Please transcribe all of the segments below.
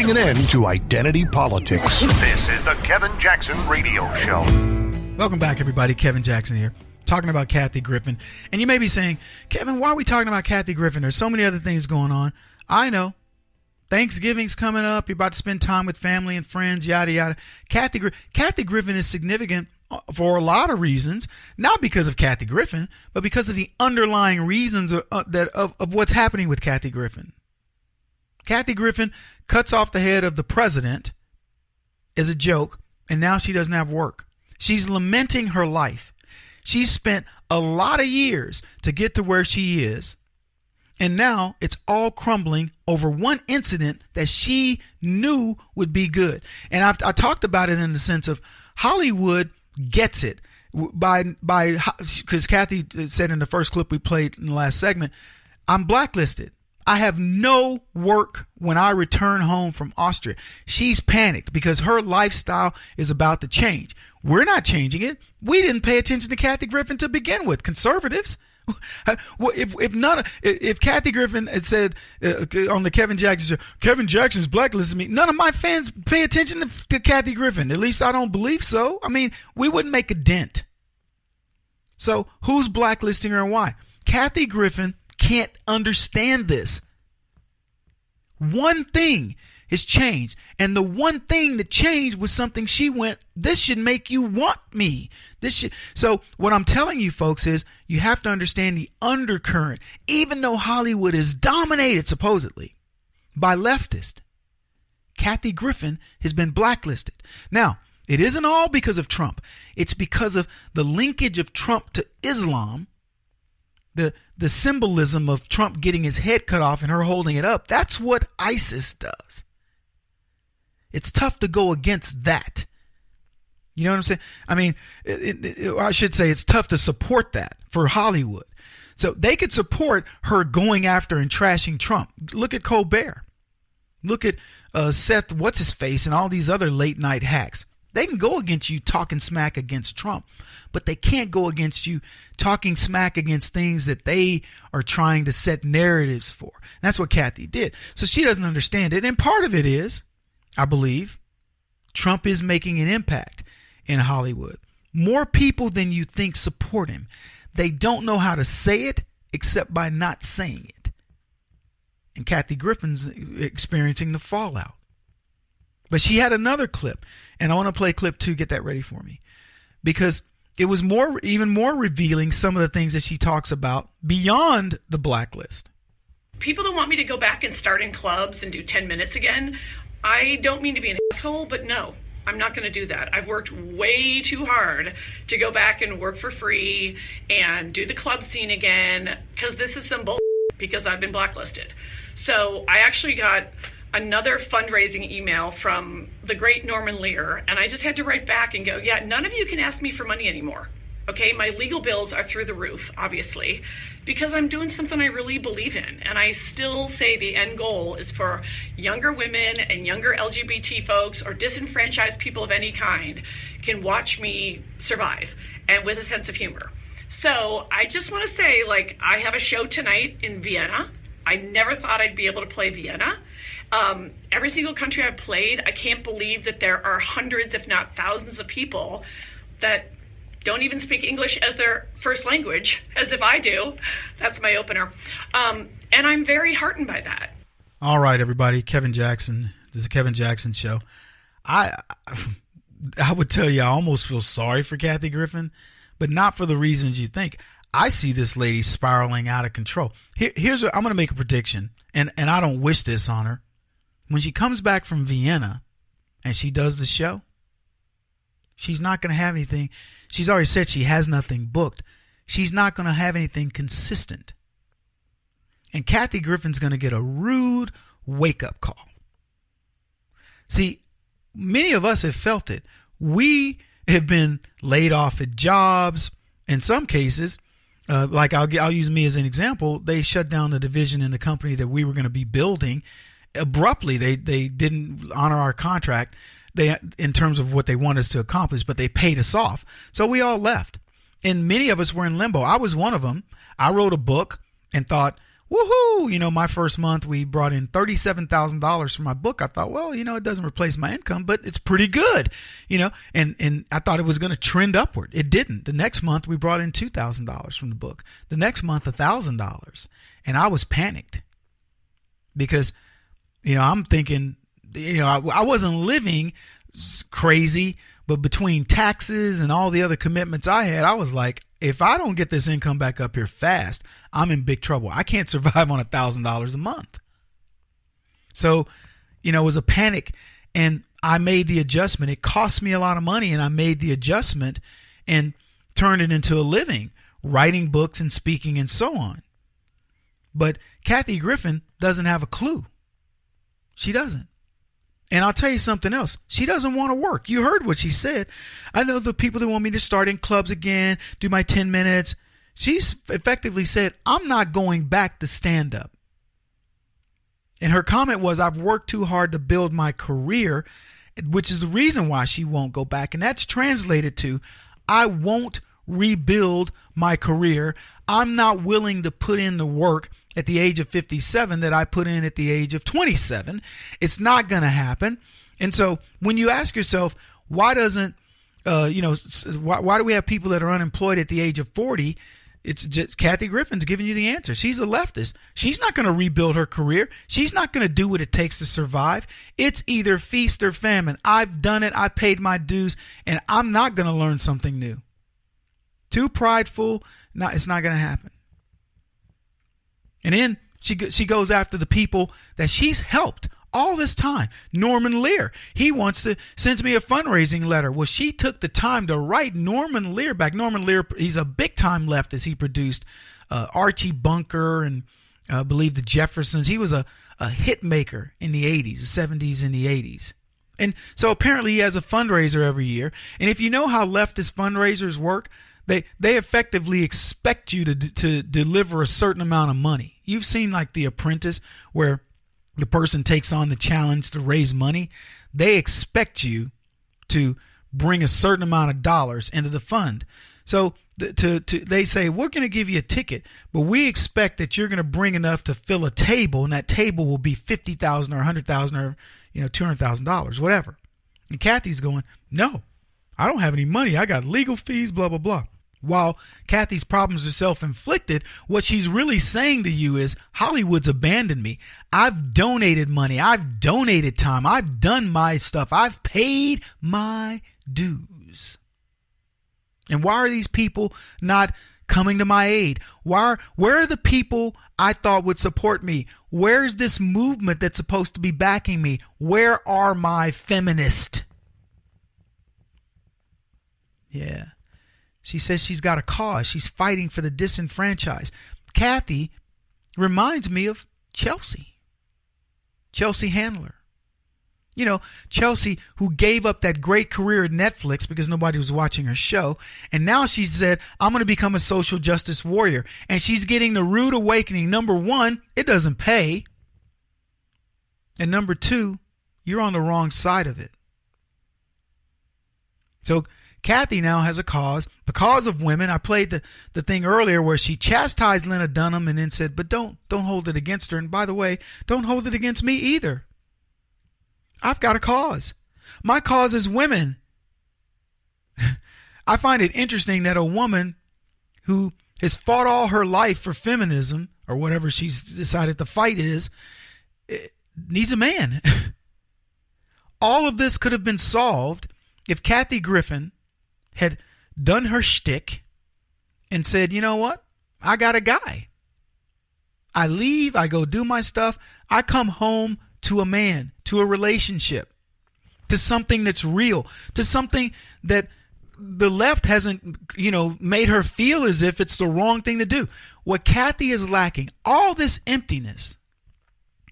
putting an end to identity politics. This is the Kevin Jackson Radio Show. Welcome back, everybody. Kevin Jackson here, talking about Kathy Griffin. And you may be saying, Kevin, why are we talking about Kathy Griffin? There's so many other things going on. I know. Thanksgiving's coming up. You're about to spend time with family and friends, yada, yada. Kathy Griffin is significant for a lot of reasons, not because of Kathy Griffin, but because of the underlying reasons of what's happening with Kathy Griffin. Kathy Griffin cuts off the head of the president as a joke, and now she doesn't have work. She's lamenting her life. She spent a lot of years to get to where she is. And now it's all crumbling over one incident that she knew would be good. And I talked about it in the sense of Hollywood gets it because Kathy said in the first clip we played in the last segment, I'm blacklisted. I have no work when I return home from Austria. She's panicked because her lifestyle is about to change. We're not changing it. We didn't pay attention to Kathy Griffin to begin with. Conservatives. Well, if Kathy Griffin had said on the Kevin Jackson show, Kevin Jackson's blacklisted me, none of my fans pay attention to Kathy Griffin. At least I don't believe so. I mean, we wouldn't make a dent. So who's blacklisting her and why? Kathy Griffin can't understand this. One thing has changed, and the one thing that changed was something she went, this should make you want me. So what I'm telling you folks is you have to understand the undercurrent. Even though Hollywood is dominated supposedly by leftists, Kathy Griffin has been blacklisted. Now, it isn't all because of Trump. It's because of the linkage of Trump to Islam, the symbolism of Trump getting his head cut off and her holding it up. That's what ISIS does. It's tough to go against that. You know what I'm saying? I mean, I should say it's tough to support that for Hollywood. So they could support her going after and trashing Trump. Look at Colbert. Look at Seth What's-His-Face and all these other late night hacks. They can go against you talking smack against Trump, but they can't go against you talking smack against things that they are trying to set narratives for. And that's what Kathy did. So she doesn't understand it. And part of it is, I believe, Trump is making an impact in Hollywood. More people than you think support him. They don't know how to say it except by not saying it. And Kathy Griffin's experiencing the fallout. But she had another clip, and I want to play clip 2. Get that ready for me, because it was even more revealing some of the things that she talks about beyond the blacklist. People that want me to go back and start in clubs and do 10 minutes again, I don't mean to be an asshole, but no, I'm not going to do that. I've worked way too hard to go back and work for free and do the club scene again, because this is some bull, because I've been blacklisted. So I actually got another fundraising email from the great Norman Lear, and I just had to write back and go, yeah, none of you can ask me for money anymore. Okay, my legal bills are through the roof, obviously, because I'm doing something I really believe in. And I still say the end goal is for younger women and younger LGBT folks or disenfranchised people of any kind can watch me survive, and with a sense of humor. So I just want to say, like, I have a show tonight in Vienna. I never thought I'd be able to play Vienna. Every single country I've played, I can't believe that there are hundreds, if not thousands of people that don't even speak English as their first language, as if I do. That's my opener. And I'm very heartened by that. All right, everybody. Kevin Jackson. This is a Kevin Jackson show. I would tell you I almost feel sorry for Kathy Griffin, but not for the reasons you think. I see this lady spiraling out of control. Here's what I'm going to make a prediction, and I don't wish this on her. When she comes back from Vienna and she does the show, she's not going to have anything. She's already said she has nothing booked. She's not going to have anything consistent. And Kathy Griffin's going to get a rude wake-up call. See, many of us have felt it. We have been laid off at jobs. In some cases, like I'll use me as an example. They shut down the division in the company that we were going to be building. Abruptly, they didn't honor our contract in terms of what they wanted us to accomplish, but they paid us off. So we all left. And many of us were in limbo. I was one of them. I wrote a book and thought, woohoo, my first month we brought in $37,000 for my book. I thought, well, it doesn't replace my income, but it's pretty good, and I thought it was going to trend upward. It didn't. The next month we brought in $2,000 from the book. The next month, $1,000. And I was panicked because, I'm thinking, I wasn't living crazy, but between taxes and all the other commitments I had, I was like, if I don't get this income back up here fast, I'm in big trouble. I can't survive on $1,000 a month. So, it was a panic, and I made the adjustment. It cost me a lot of money, and I made the adjustment and turned it into a living, writing books and speaking and so on. But Kathy Griffin doesn't have a clue. She doesn't. And I'll tell you something else. She doesn't want to work. You heard what she said. I know the people that want me to start in clubs again, do my 10 minutes. She's effectively said, I'm not going back to stand up. And her comment was, I've worked too hard to build my career, which is the reason why she won't go back. And that's translated to, I won't rebuild my career. I'm not willing to put in the work at the age of 57 that I put in at the age of 27. It's not going to happen. And so when you ask yourself, why doesn't, why do we have people that are unemployed at the age of 40? It's just Kathy Griffin's giving you the answer. She's a leftist. She's not going to rebuild her career. She's not going to do what it takes to survive. It's either feast or famine. I've done it. I paid my dues, and I'm not going to learn something new. Too prideful. No, it's not going to happen. And then she goes after the people that she's helped all this time. Norman Lear, he sends me a fundraising letter. Well, she took the time to write Norman Lear back. Norman Lear, he's a big time leftist. He produced Archie Bunker and I believe the Jeffersons. He was a hit maker in the 80s, the 70s and the 80s. And so apparently he has a fundraiser every year. And if you know how leftist fundraisers work, they effectively expect you to deliver a certain amount of money. You've seen like The Apprentice, where the person takes on the challenge to raise money. They expect you to bring a certain amount of dollars into the fund. So they say, we're going to give you a ticket, but we expect that you're going to bring enough to fill a table, and that table will be $50,000 or $100,000 or $200,000, whatever. And Kathy's going, no, I don't have any money. I got legal fees, blah, blah, blah. While Kathy's problems are self-inflicted, what she's really saying to you is, Hollywood's abandoned me. I've donated money. I've donated time. I've done my stuff. I've paid my dues. And why are these people not coming to my aid? Where are the people I thought would support me? Where's this movement that's supposed to be backing me? Where are my feminists? Yeah. She says she's got a cause. She's fighting for the disenfranchised. Kathy reminds me of Chelsea Handler. Chelsea, who gave up that great career at Netflix because nobody was watching her show. And now she said, I'm going to become a social justice warrior. And she's getting the rude awakening. Number one, it doesn't pay. And number two, you're on the wrong side of it. So Kathy now has a cause, the cause of women. I played the thing earlier where she chastised Lena Dunham and then said, but don't hold it against her. And by the way, don't hold it against me either. I've got a cause. My cause is women. I find it interesting that a woman who has fought all her life for feminism, or whatever she's decided the fight is, needs a man. All of this could have been solved if Kathy Griffin had done her shtick and said, you know what? I got a guy. I leave, I go do my stuff. I come home to a man, to a relationship, to something that's real, to something that the left hasn't, made her feel as if it's the wrong thing to do. What Kathy is lacking, all this emptiness,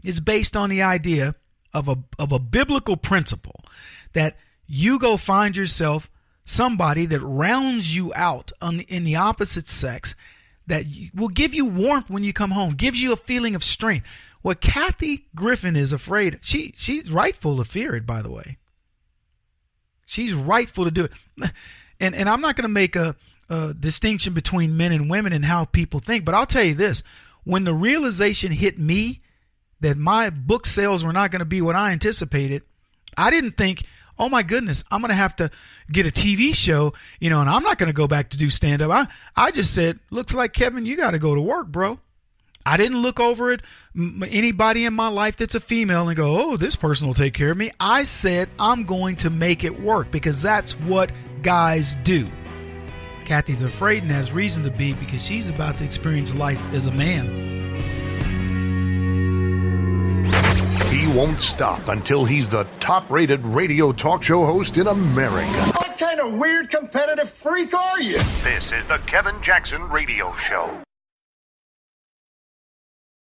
is based on the idea of a biblical principle that you go find yourself somebody that rounds you out in the opposite sex, that will give you warmth when you come home, gives you a feeling of strength. What Kathy Griffin is afraid of, she's rightful to fear it, by the way. She's rightful to do it. And I'm not going to make a distinction between men and women and how people think, but I'll tell you this. when the realization hit me that my book sales were not going to be what I anticipated, I didn't think, oh my goodness, I'm going to have to get a TV show, and I'm not going to go back to do stand-up. I just said, looks like, Kevin, you got to go to work, bro. I didn't look over at anybody in my life that's a female and go, oh, this person will take care of me. I said, I'm going to make it work because that's what guys do. Kathy's afraid and has reason to be because she's about to experience life as a man. He won't stop until he's the top-rated radio talk show host in America. What kind of weird competitive freak are you? This is the Kevin Jackson Radio Show.